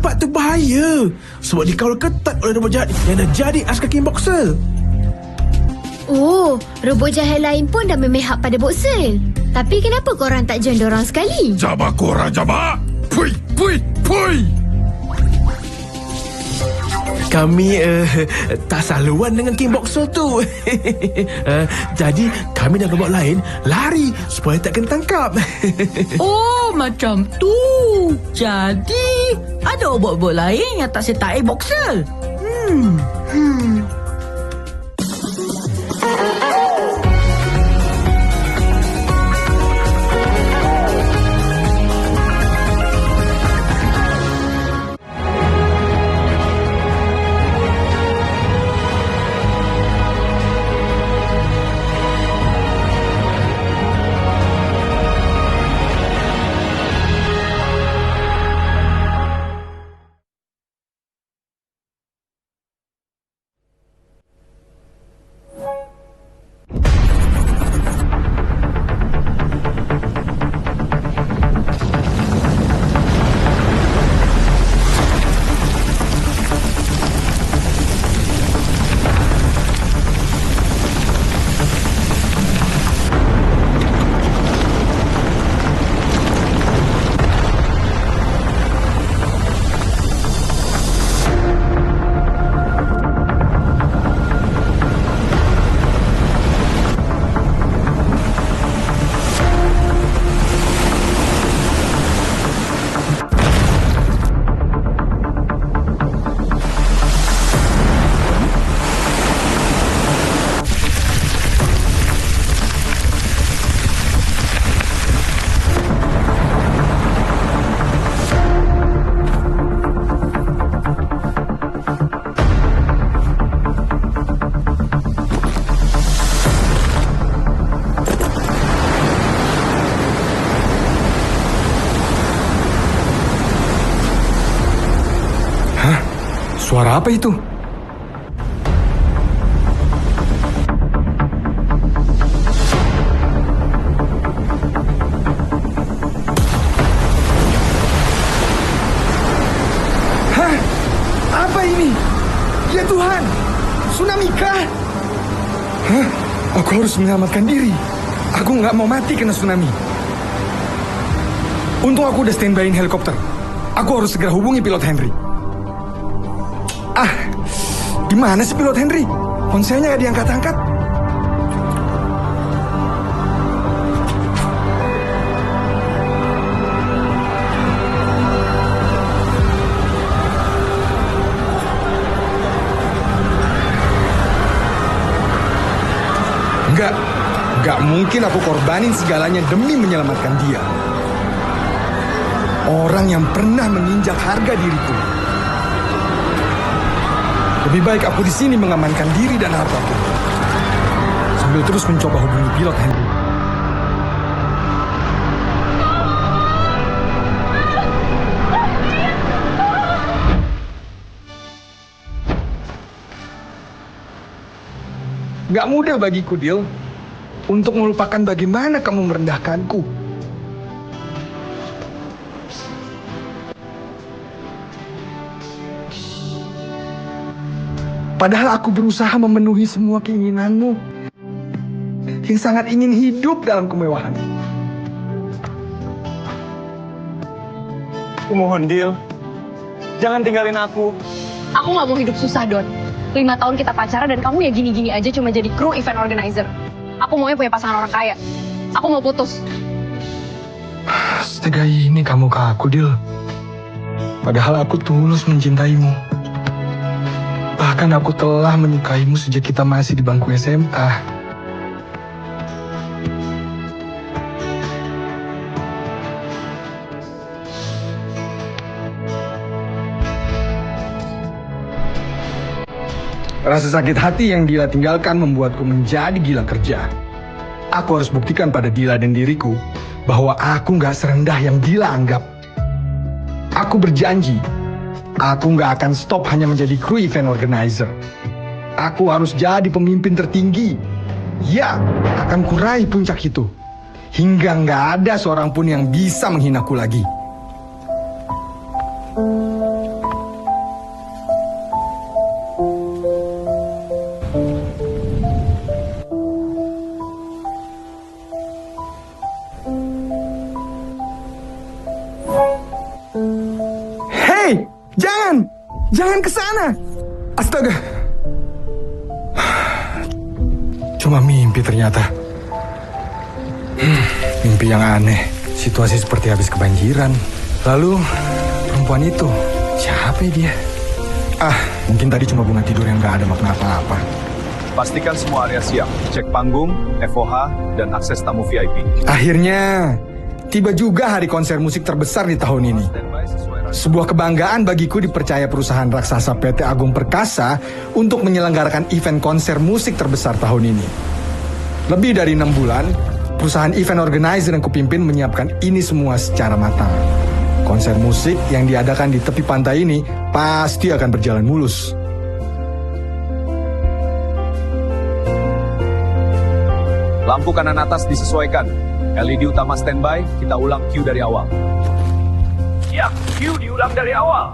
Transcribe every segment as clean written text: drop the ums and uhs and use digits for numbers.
tempat tu bahaya sebab dikawal ketat oleh robot jahat yang dah jadi askar kickboxer. Oh, robot jahat lain pun dah memihak pada Boxer. Tapi kenapa korang tak join dorang sekali? Jabak korang, jabak! Pui, pui, pui! Kami tak saluan dengan kickboxer tu. Jadi kami dan robot lain lari supaya tak kena tangkap. Oh, macam tu. Jadi, ada bot-bot lain yang tak sertai Boxer. Suara apa itu? Hah? Apa ini? Ya Tuhan! Tsunami kah? Hah? Aku harus menyelamatkan diri. Aku nggak mau mati kena tsunami. Untung aku udah standby-in helikopter. Aku harus segera hubungi pilot Henry. Di mana sih pilot Henry? Ponselnya gak diangkat-angkat. Gak mungkin aku korbanin segalanya demi menyelamatkan dia. Orang yang pernah menginjak harga diriku. Lebih baik aku di sini mengamankan diri dan hartaku, sambil terus mencoba hubungi pilot Henry. Gak mudah bagiku, Dil, untuk melupakan bagaimana kamu merendahkanku. Padahal aku berusaha memenuhi semua keinginanmu yang sangat ingin hidup dalam kemewahan. Aku mohon, Dil, jangan tinggalin aku. Aku gak mau hidup susah, Don. 5 tahun kita pacaran dan kamu ya gini-gini aja cuma jadi kru event organizer. Aku maunya punya pasangan orang kaya. Aku mau putus. Setega ini kamu ke aku, Dil. Padahal aku tulus mencintaimu. Bahkan aku telah menyukaimu sejak kita masih di bangku SMA. Rasa sakit hati yang Dila tinggalkan membuatku menjadi gila kerja. Aku harus buktikan pada Dila dan diriku bahwa aku gak serendah yang Dila anggap. Aku berjanji, aku gak akan stop hanya menjadi kru event organizer. Aku harus jadi pemimpin tertinggi. Ya, akan kurai puncak itu. Hingga gak ada seorang pun yang bisa menghinaku lagi. Jangan ke sana. Astaga. Cuma mimpi ternyata. Mimpi yang aneh. Situasi seperti habis kebanjiran. Lalu perempuan itu, siapa dia? Mungkin tadi cuma bunga tidur yang gak ada makna apa-apa. Pastikan semua area siap. Cek panggung, FOH, dan akses tamu VIP. Akhirnya, tiba juga hari konser musik terbesar di tahun ini. Sebuah kebanggaan bagiku dipercaya perusahaan raksasa PT Agung Perkasa untuk menyelenggarakan event konser musik terbesar tahun ini. Lebih dari 6 bulan, perusahaan event organizer yang kupimpin menyiapkan ini semua secara matang. Konser musik yang diadakan di tepi pantai ini pasti akan berjalan mulus. Lampu kanan atas disesuaikan. LED utama standby, kita ulang cue dari awal. Ya, cue diulang dari awal.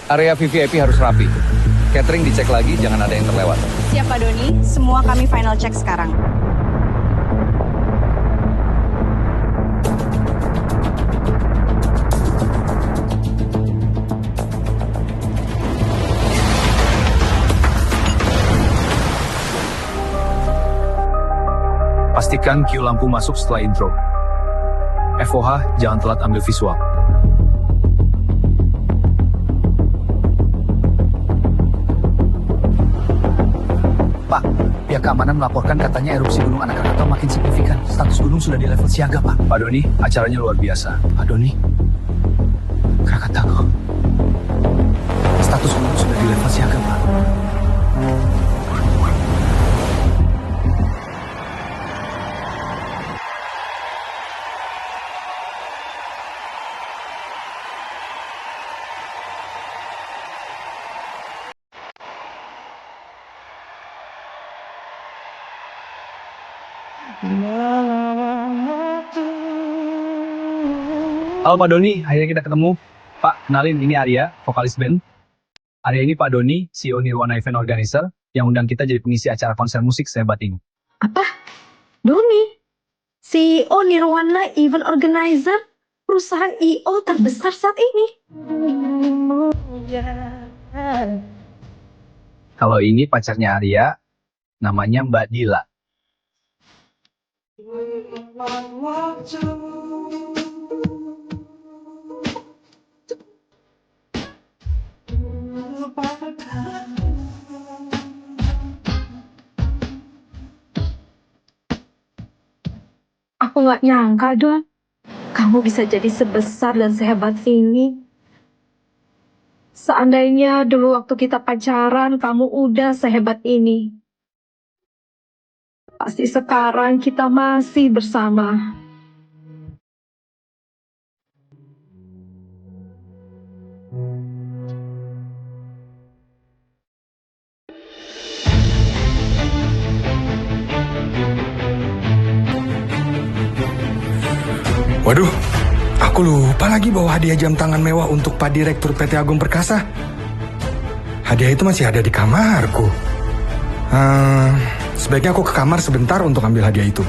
Area VVIP harus rapi. Catering dicek lagi, jangan ada yang terlewat. Siap Pak Doni, semua kami final check sekarang. Pastikan cue lampu masuk setelah intro. FOH, jangan telat ambil visual. Pak, pihak keamanan melaporkan katanya erupsi Gunung Anak Krakatau makin signifikan. Status gunung sudah di level siaga, Pak. Pak Doni, acaranya luar biasa. Pak Doni, Krakatau. Status gunung sudah di level siaga, Pak. Halo Pak Doni, akhirnya kita ketemu. Pak, kenalin ini Arya, vokalis band. Arya ini Pak Doni, CEO Nirwana Event Organizer, yang undang kita jadi pengisi acara konser musik sehebat ini. Apa? Doni? CEO Nirwana Event Organizer? Perusahaan I.O. terbesar saat ini? Kalau ini pacarnya Arya, namanya Mbak Dila. Aku gak nyangka, Don. Kamu bisa jadi sebesar dan sehebat ini. Seandainya dulu waktu kita pacaran, kamu udah sehebat ini. Pasti sekarang kita masih bersama. Waduh, aku lupa lagi bawa hadiah jam tangan mewah untuk Pak Direktur PT Agung Perkasa. Hadiah itu masih ada di kamarku. Sebaiknya aku ke kamar sebentar untuk ambil hadiah itu.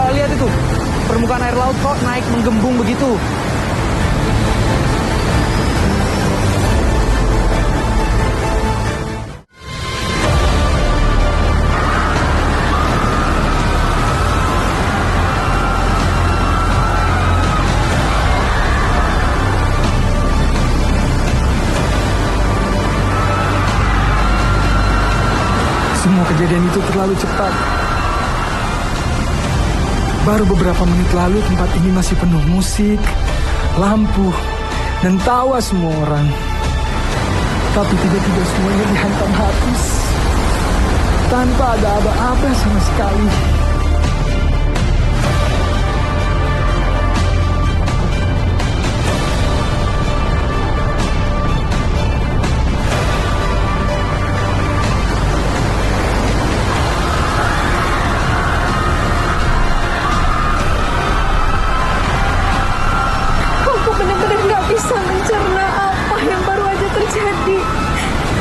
Lihat itu, permukaan air laut kok naik menggembung begitu. Semua kejadian itu terlalu cepat. Baru beberapa menit lalu tempat ini masih penuh musik, lampu, dan tawa semua orang. Tapi tiba-tiba semuanya dihantam habis. tanpa ada aba-aba sama sekali. Aku benar-benar gak bisa mencerna apa yang baru aja terjadi.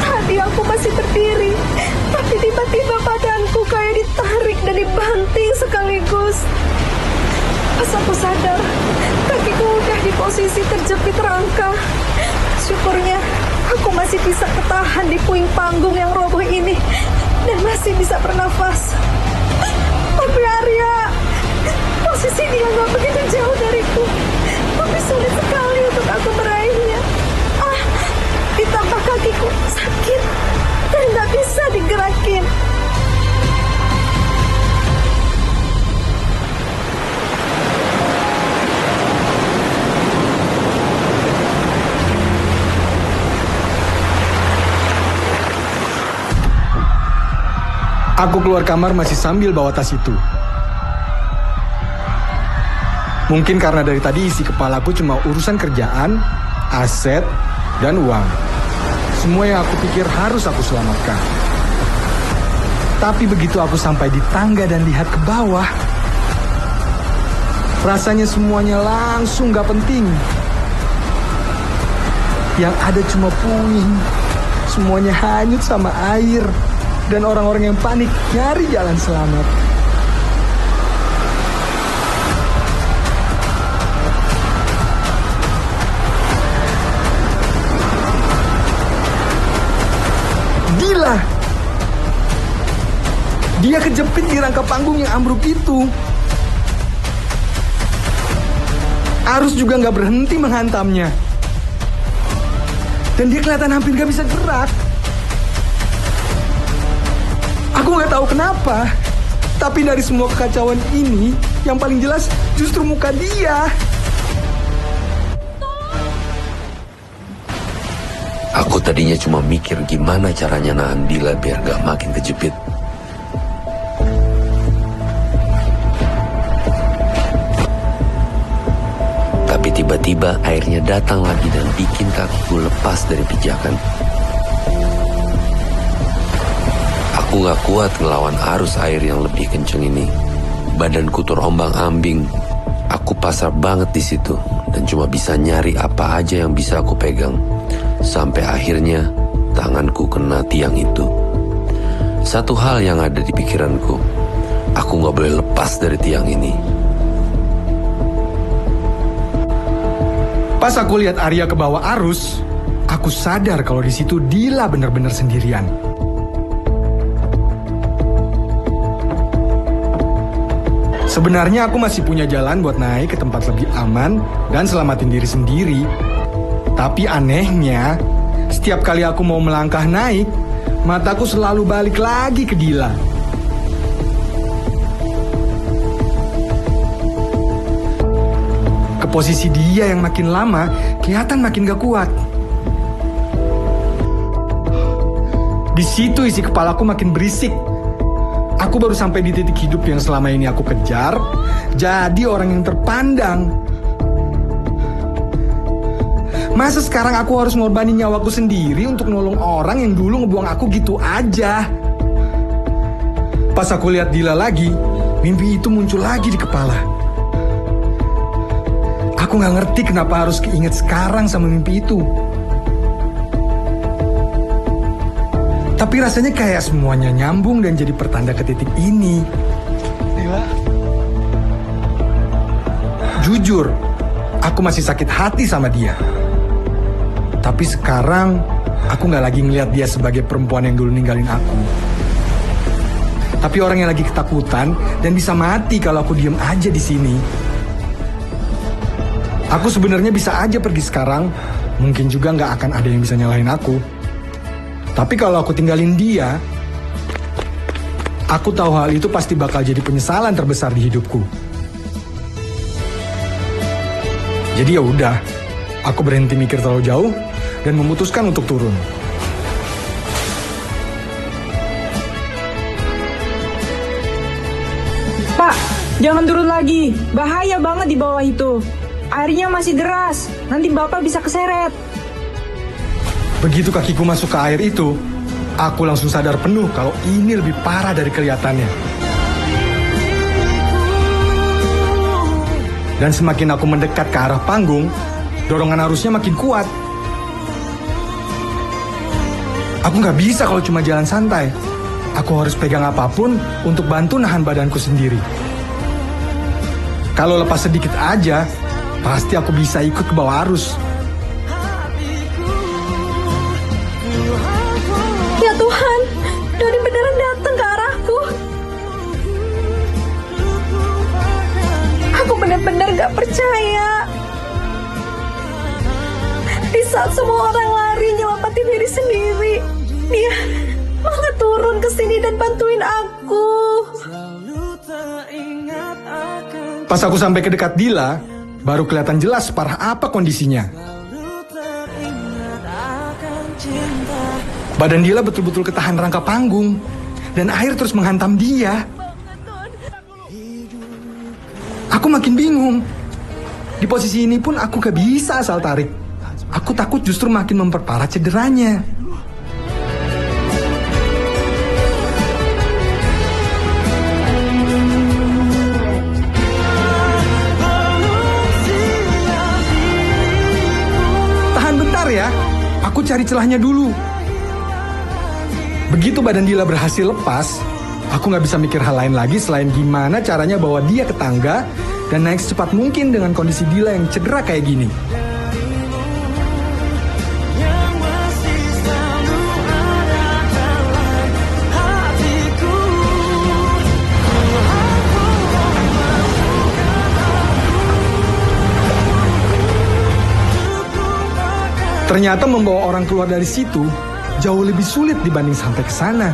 Tadi aku masih berdiri, tapi tiba-tiba badanku kayak ditarik dan dibanting sekaligus. Pas aku sadar, kakiku udah di posisi terjepit rangka. Syukurnya, aku masih bisa ketahan di puing panggung yang roboh ini dan masih bisa bernafas. Tapi Arya, posisi dia nggak begitu jauh dariku. Tapi sulit sekali untuk aku meraihnya. Ditambah kakiku sakit dan nggak bisa digerakin. Aku keluar kamar masih sambil bawa tas itu. Mungkin karena dari tadi isi kepalaku cuma urusan kerjaan, aset, dan uang. Semua yang aku pikir harus aku selamatkan. Tapi begitu aku sampai di tangga dan lihat ke bawah, rasanya semuanya langsung gak penting. Yang ada cuma puing, semuanya hanyut sama air, dan orang-orang yang panik nyari jalan selamat. Dila! Dia kejepit di rangka panggung yang ambruk itu. Arus juga gak berhenti menghantamnya. Dan dia kelihatan hampir gak bisa gerak. Aku gak tahu kenapa, tapi dari semua kekacauan ini, yang paling jelas justru muka dia. Aku tadinya cuma mikir gimana caranya nahan Dila biar gak makin kejepit. Tapi tiba-tiba airnya datang lagi dan bikin kakiku lepas dari pijakan. Aku gak kuat ngelawan arus air yang lebih kenceng ini. Badanku terombang-ambing. Aku pasrah banget di situ dan cuma bisa nyari apa aja yang bisa aku pegang. Sampai akhirnya tanganku kena tiang itu. Satu hal yang ada di pikiranku, aku gak boleh lepas dari tiang ini. Pas aku lihat Arya ke bawah arus, aku sadar kalau di situ Dila benar-benar sendirian. Sebenarnya aku masih punya jalan buat naik ke tempat lebih aman dan selamatin diri sendiri. Tapi anehnya, setiap kali aku mau melangkah naik, mataku selalu balik lagi ke Dila. Ke posisi dia yang makin lama, kelihatan makin gak kuat. Di situ isi kepalaku makin berisik. Aku baru sampai di titik hidup yang selama ini aku kejar, jadi orang yang terpandang. Masa sekarang aku harus ngorbanin nyawaku sendiri untuk nolong orang yang dulu ngebuang aku gitu aja? Pas aku lihat Dila lagi, mimpi itu muncul lagi di kepala. Aku gak ngerti kenapa harus keinget sekarang sama mimpi itu. Tapi rasanya kayak semuanya nyambung dan jadi pertanda ke titik ini. Dila. Jujur, aku masih sakit hati sama dia. Tapi sekarang, aku gak lagi ngeliat dia sebagai perempuan yang dulu ninggalin aku. Tapi orang yang lagi ketakutan dan bisa mati kalau aku diem aja di sini. Aku sebenarnya bisa aja pergi sekarang, mungkin juga gak akan ada yang bisa nyalahin aku. Tapi kalau aku tinggalin dia, aku tahu hal itu pasti bakal jadi penyesalan terbesar di hidupku. Jadi ya udah, aku berhenti mikir terlalu jauh dan memutuskan untuk turun. Pak, jangan turun lagi. Bahaya banget di bawah itu. Airnya masih deras. Nanti Bapak bisa keseret. Begitu kakiku masuk ke air itu, aku langsung sadar penuh kalau ini lebih parah dari kelihatannya. Dan semakin aku mendekat ke arah panggung, dorongan arusnya makin kuat. Aku nggak bisa kalau cuma jalan santai. Aku harus pegang apapun untuk bantu nahan badanku sendiri. Kalau lepas sedikit aja, pasti aku bisa ikut ke bawah arus. Ya Tuhan, Doni beneran datang ke arahku. Aku benar-benar gak percaya. Di saat semua orang lari nyelamatin diri sendiri, dia malah turun ke sini dan bantuin aku. Pas aku sampai ke dekat Dila, baru kelihatan jelas parah apa kondisinya. Badan Dila betul-betul ketahan rangka panggung, dan air terus menghantam dia. Aku makin bingung. Di posisi ini pun aku gak bisa asal tarik. Aku takut justru makin memperparah cederanya. Tahan bentar ya, aku cari celahnya dulu. Begitu badan Dila berhasil lepas, aku gak bisa mikir hal lain lagi selain gimana caranya bawa dia ke tangga dan naik secepat mungkin dengan kondisi Dila yang cedera kayak gini. Ternyata membawa orang keluar dari situ jauh lebih sulit dibanding sampai ke sana.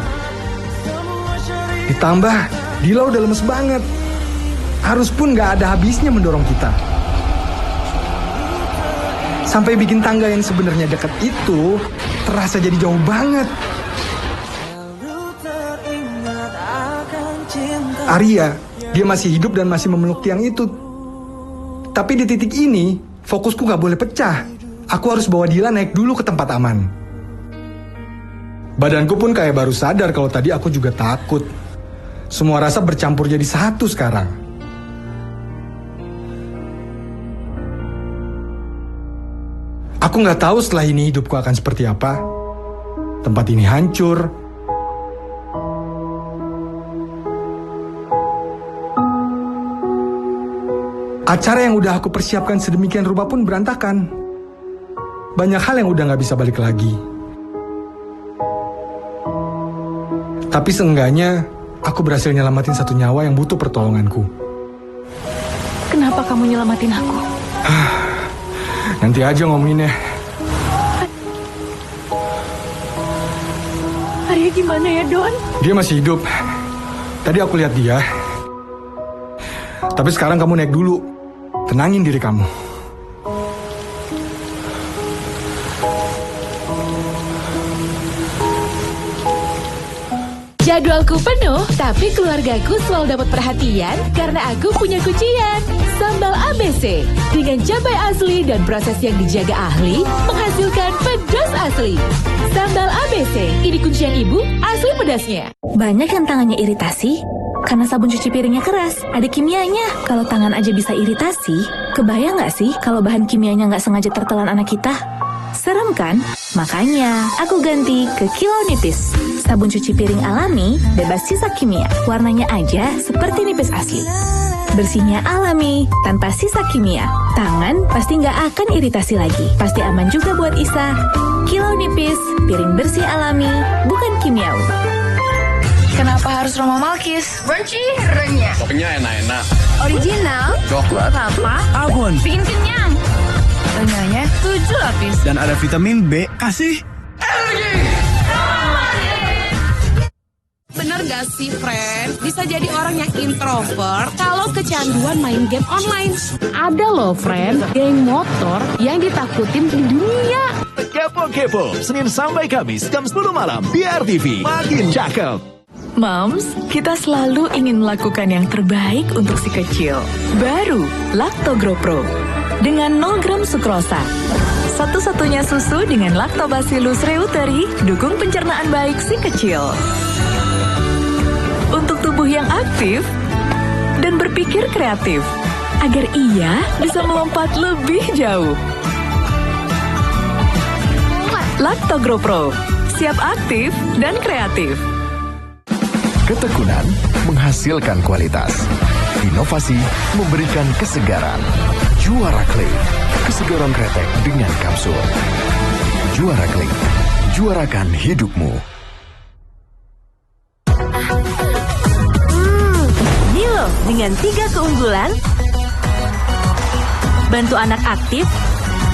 Ditambah, Dila udah lemes banget. Arus pun gak ada habisnya mendorong kita. Sampai bikin tangga yang sebenarnya dekat itu terasa jadi jauh banget. Arya, dia masih hidup dan masih memeluk tiang itu. Tapi di titik ini, fokusku gak boleh pecah. Aku harus bawa Dila naik dulu ke tempat aman. Badanku pun kayak baru sadar kalau tadi aku juga takut. Semua rasa bercampur jadi satu sekarang. Aku nggak tahu setelah ini hidupku akan seperti apa. Tempat ini hancur. Acara yang udah aku persiapkan sedemikian rupa pun berantakan. Banyak hal yang udah nggak bisa balik lagi. Tapi seenggaknya, aku berhasil nyelamatin satu nyawa yang butuh pertolonganku. Kenapa kamu nyelamatin aku? Nanti aja ngomonginnya. Arya gimana ya, Don? Dia masih hidup. Tadi aku lihat dia. Tapi sekarang kamu naik dulu. Tenangin diri kamu. Jadwalku penuh, tapi keluargaku selalu dapat perhatian karena aku punya kucian. Sambal ABC dengan cabai asli dan proses yang dijaga ahli menghasilkan pedas asli. Sambal ABC, ini kuncian ibu, asli pedasnya. Banyak yang tangannya iritasi karena sabun cuci piringnya keras. Ada kimianya. Kalau tangan aja bisa iritasi, kebayang nggak sih kalau bahan kimianya nggak sengaja tertelan anak kita? Serem kan? Makanya aku ganti ke Kilo Nipis. Sabun cuci piring alami, bebas sisa kimia. Warnanya aja seperti nipis asli. Bersihnya alami, tanpa sisa kimia. Tangan pasti nggak akan iritasi lagi. Pasti aman juga buat Isa. Kilo Nipis, piring bersih alami, bukan kimiawi. Kenapa harus Roma Malkis? Crunchy, renyah. Kopinya enak-enak. Original, Coklat. apa? Abon. Bikin kenyang. Renyahnya 7 lapis. Dan ada vitamin B, kasih Bener gak sih, friend? Bisa jadi orang yang introvert kalau kecanduan main game online. Ada loh, friend, geng motor yang ditakutin di dunia. Kepo-kepo, Senin sampai Kamis jam 10 malam di RTV. Makin cakep. Moms, kita selalu ingin melakukan yang terbaik untuk si kecil. Baru Lactogro Pro dengan 0 gram sukrosa. Satu-satunya susu dengan Lactobacillus reuteri, dukung pencernaan baik si kecil. Untuk tubuh yang aktif dan berpikir kreatif, agar ia bisa melompat lebih jauh. Lactogro Pro, siap aktif dan kreatif. Ketekunan menghasilkan kualitas. Inovasi memberikan kesegaran. Juara Clay, kesegaran kretek dengan kapsul. Juara Clay, juarakan hidupmu. Milo dengan 3 keunggulan. Bantu anak aktif,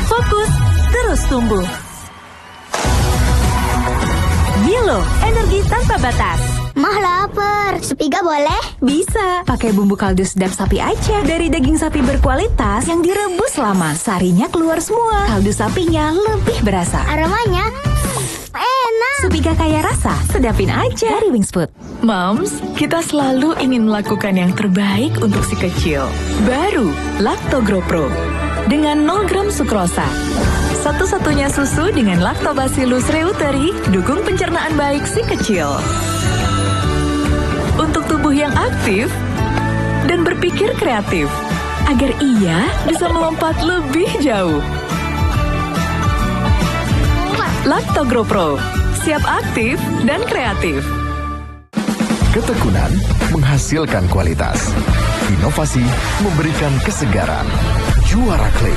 fokus, terus tumbuh. Milo, energi tanpa batas. Mah lapar, sup iga boleh? Bisa, pakai bumbu kaldu sedap sapi aja. Dari daging sapi berkualitas yang direbus lama, sarinya keluar semua. Kaldu sapinya lebih berasa. Aromanya enak. Sup iga kaya rasa, sedapin aja. Dari Wings Food. Moms, kita selalu ingin melakukan yang terbaik untuk si kecil. Baru Lactogro Pro dengan 0 gram sukrosa. Satu-satunya susu dengan Lactobacillus reuteri, dukung pencernaan baik si kecil. Untuk tubuh yang aktif dan berpikir kreatif, agar ia bisa melompat lebih jauh. Lactogro Pro, siap aktif dan kreatif. Ketekunan menghasilkan kualitas. Inovasi memberikan kesegaran. Juara Clay,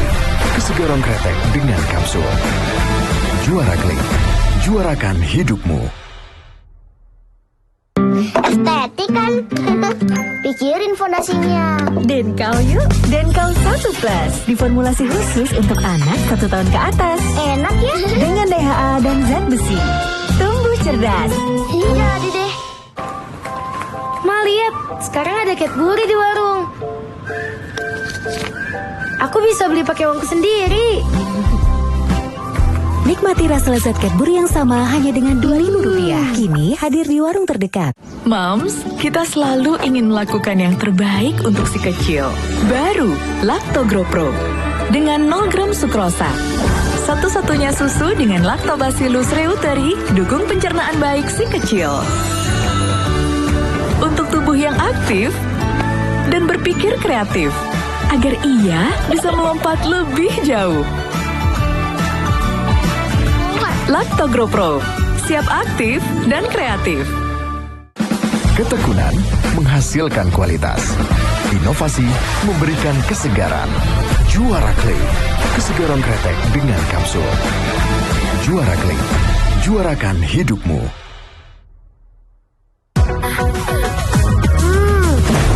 kesegaran kretek dengan kapsul. Juara Clay, juarakan hidupmu. Estetik kan? Pikirin fondasinya. Denkau yuk, Denkau 1 Plus. Diformulasi khusus untuk anak 1 tahun ke atas. Enak ya? Dengan DHA dan zat besi. Tumbuh cerdas. Jadi deh. Ma, lihat, sekarang ada Cadbury di warung. Aku bisa beli pakai uangku sendiri. Nikmati rasa lezat Cadbury yang sama hanya dengan Rp2.000. Kini hadir di warung terdekat. Moms, kita selalu ingin melakukan yang terbaik untuk si kecil. Baru Lactogro Pro dengan 0 gram sukrosa. Satu-satunya susu dengan Lactobacillus reuteri, dukung pencernaan baik si kecil. Untuk tubuh yang aktif dan berpikir kreatif, agar ia bisa melompat lebih jauh. Lactogro Pro, siap aktif dan kreatif. Ketekunan menghasilkan kualitas. Inovasi memberikan kesegaran. Juara Clay, kesegaran kretek dengan kapsul. Juara Clay, juarakan hidupmu.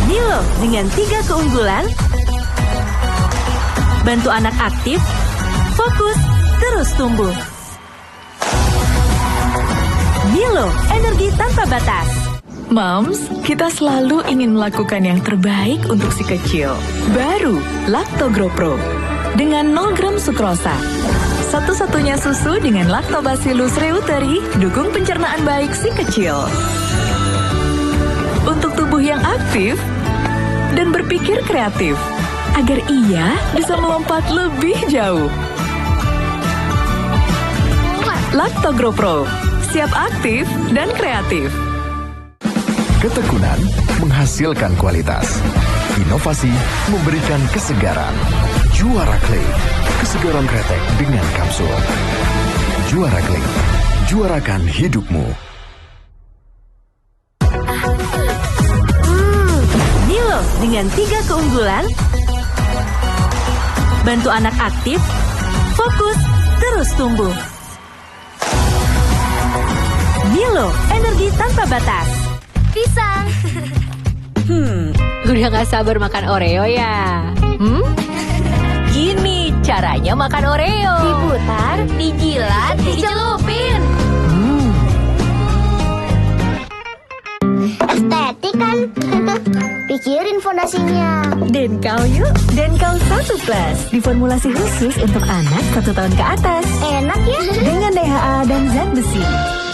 Milo dengan 3 keunggulan. Bantu anak aktif, fokus, terus tumbuh. Milo, energi tanpa batas. Moms, kita selalu ingin melakukan yang terbaik untuk si kecil. Baru Lactogro Pro dengan 0 gram sukrosa. Satu-satunya susu dengan Lactobacillus reuteri, dukung pencernaan baik si kecil. Untuk tubuh yang aktif dan berpikir kreatif, agar ia bisa melompat lebih jauh. Lactogro Pro, siap aktif dan kreatif. Ketekunan menghasilkan kualitas. Inovasi memberikan kesegaran. Juara Clay, kesegaran kretek dengan kapsul. Juara Clay, juarakan hidupmu. Milo dengan 3 keunggulan. Bantu anak aktif, fokus, terus tumbuh. Milo, energi tanpa batas. Pisang. Udah gak sabar makan Oreo ya? Gini caranya makan Oreo. Diputar, dijilat, dicelupin. Estetik kan? Pikirin fondasinya. Denkau yuk, Denkau 1 Plus. Diformulasi khusus untuk anak 1 tahun ke atas. Enak ya? Dengan DHA dan zat besi.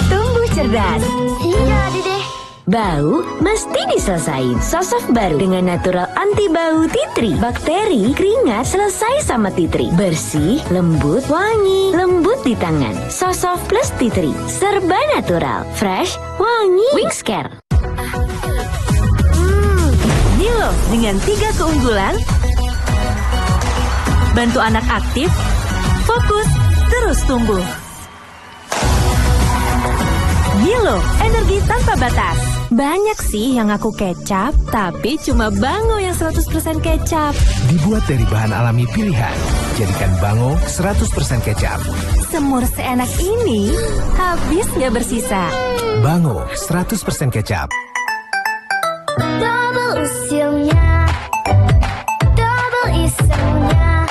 Tumbuh cerdas. Jadi deh. Bau mesti diselesain. Sosof baru dengan natural anti bau tea tree. Bakteri, keringat selesai sama tea tree. Bersih, lembut, wangi, lembut di tangan. Sosof plus tea tree. Serba natural, fresh, wangi. Wings Care. Milo dengan 3 keunggulan. Bantu anak aktif, fokus, terus tumbuh. Milo, energi tanpa batas. Banyak sih yang aku kecap, tapi cuma Bango yang 100% kecap. Dibuat dari bahan alami pilihan. Jadikan Bango 100% kecap. Semur seenak ini, habis nggak bersisa. Bango 100% kecap. Double usilnya, double isemnya,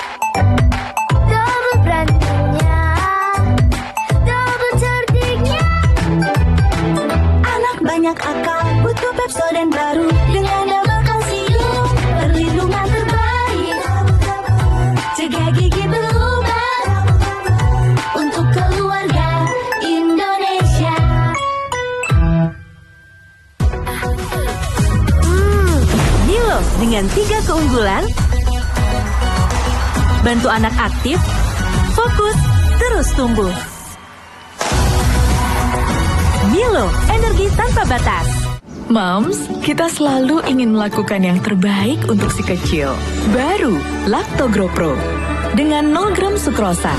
double berantemnya, double cerdiknya. Anak banyak akal, butuh Pepsodent baru dengan double kalsium, perlindungan terbaik. Cegah gigi berlubang untuk keluarga Indonesia. Milo dengan 3 keunggulan. Bantu anak aktif, fokus, terus tumbuh. Milo, energi tanpa batas. Moms, kita selalu ingin melakukan yang terbaik untuk si kecil. Baru, Lactogro Pro. Dengan 0 gram sukrosa.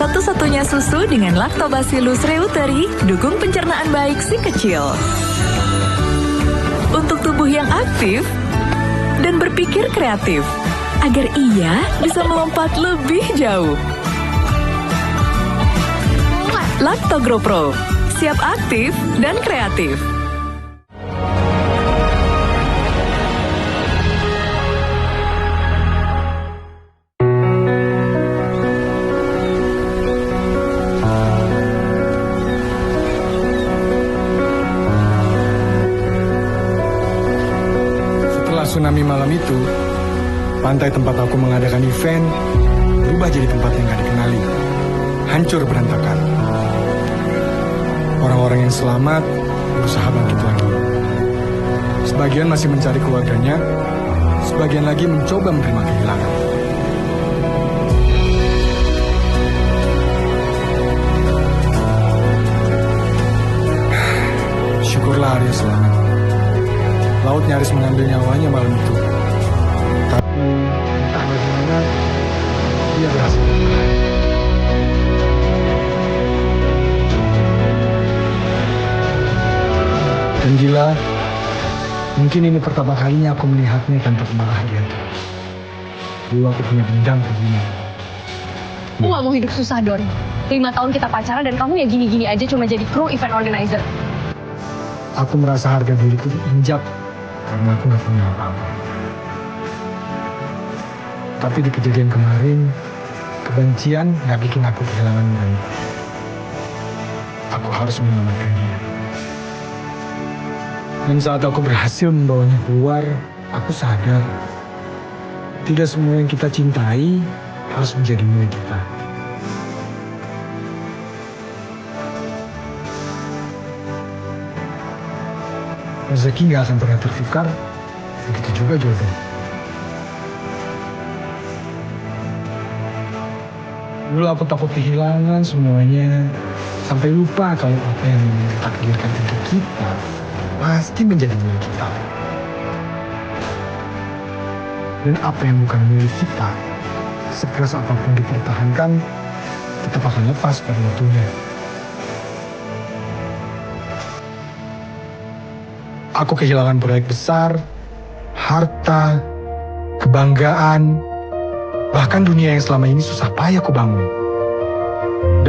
Satu-satunya susu dengan Lactobacillus reuteri, dukung pencernaan baik si kecil. Untuk tubuh yang aktif dan berpikir kreatif, agar ia bisa melompat lebih jauh. Lactogro Pro, siap aktif dan kreatif. Setelah tsunami malam itu, pantai tempat aku mengadakan event berubah jadi tempat yang gak dikenali. Hancur berantakan. Orang-orang yang selamat berusaha bangkit lagi. Sebagian masih mencari keluarganya, sebagian lagi mencoba menerima kehilangan. Syukurlah Arya selamat. Laut nyaris mengambil nyawanya malam itu. Tapi entah bagaimana, dia berhasil. Dan gila, mungkin ini pertama kalinya aku melihatnya tanpa kemarahan dia. Dulu aku punya dendam ke dia. Aku gak mau hidup susah, Don. 5 tahun kita pacaran dan kamu ya gini-gini aja cuma jadi kru event organizer. Aku merasa harga diriku diinjak karena aku gak punya apa-apa. Tapi di kejadian kemarin, kebencian gak bikin aku kehilangan nilai. Aku harus menyelamatkan dia. Dan saat aku berhasil membawanya keluar, aku sadar tidak semua yang kita cintai harus menjadi milik kita. Rezeki gak akan pernah tertukar, begitu juga jodoh. Dulu aku takut kehilangan semuanya, sampai lupa kalau apa yang ditakdirkan untuk kita pasti menjadi milik kita. Dan apa yang bukan milik kita, sekeras apapun dipertahankan, tetap akan lepas pada waktunya. Aku kehilangan proyek besar, harta, kebanggaan, bahkan dunia yang selama ini susah payah aku bangun.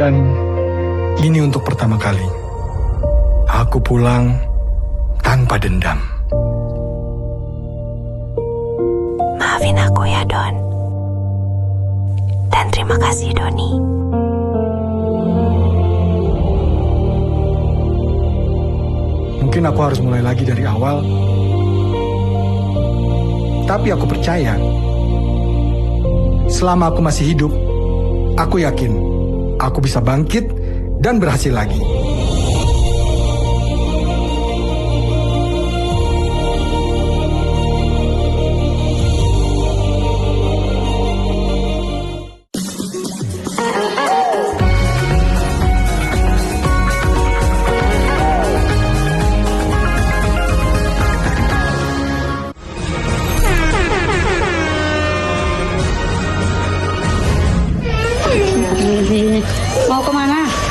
Dan ini untuk pertama kali, aku pulang tanpa dendam. Maafin aku ya, Don. Dan terima kasih, Doni. Mungkin aku harus mulai lagi dari awal. Tapi aku percaya, selama aku masih hidup, aku yakin aku bisa bangkit dan berhasil lagi.